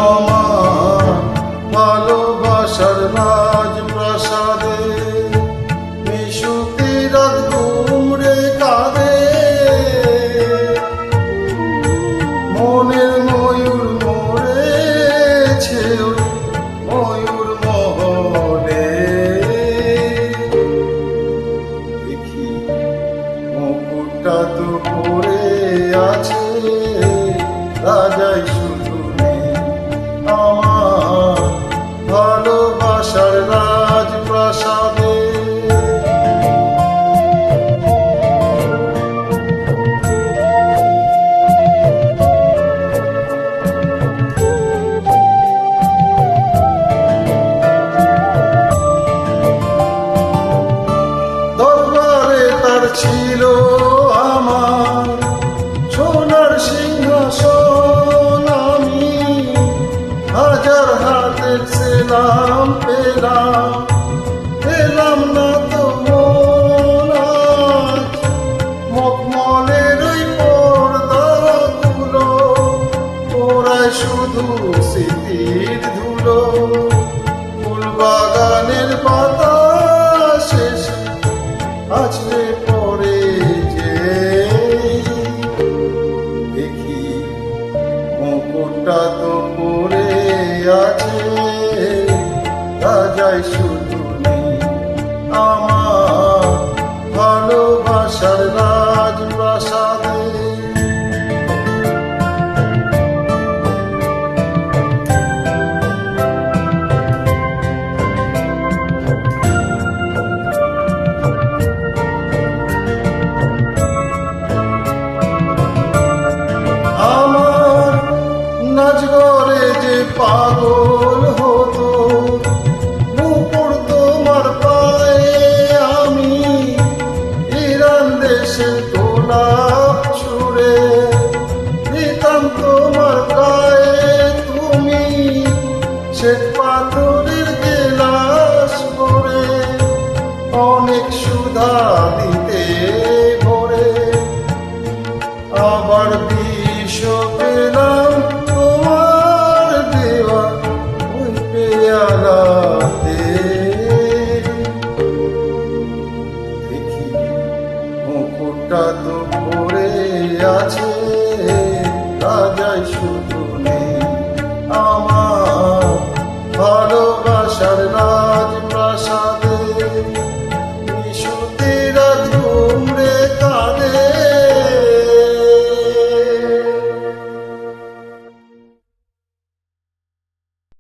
আমার ভালোবাসার রাজ প্রাসাদে মিশুতি রাত ঘুমরে কাঁদে, মনের ময়ূর মরেছে ময়ূর মহলে। দেখি মুকুটটা তো পড়ে আছে, রাজাই শুধু নেই। আমার ভালোবাসার রাজ প্রাসাদে দরবারে তার ছিল আমার সোনার সিংহাসন, আমি হাজার হাতের সেলাম পেলাম, পেলাম না তো মন আজ মখমলের ওই পর্দাগুলো, ওরাই শুধু স্মৃতির ধুলো। ফুলবাগানের বাতাসে আছড়ে পড়ে যে, দেখি মুকুটটা তো পড়ে আছে, রাজাই শুধু নেই। আমার ভালোবাসার রাজ প্রাসাদে নাচগরে যে পাগল হতো, নুপুর তোমার পায়ে আমি ইরান দেশের গোলাপ ছুড়ে দিতাম তোমার গায়ে, তুমি শ্বেত পাথরের গেলাস ভরে অনেক সুধা দিতে ভরে। আবার বিষ পেলাম তোমার দেওয়া ওই পেয়ালাতে, দেখি মুকুটটা তো পড়ে আছে, রাজাই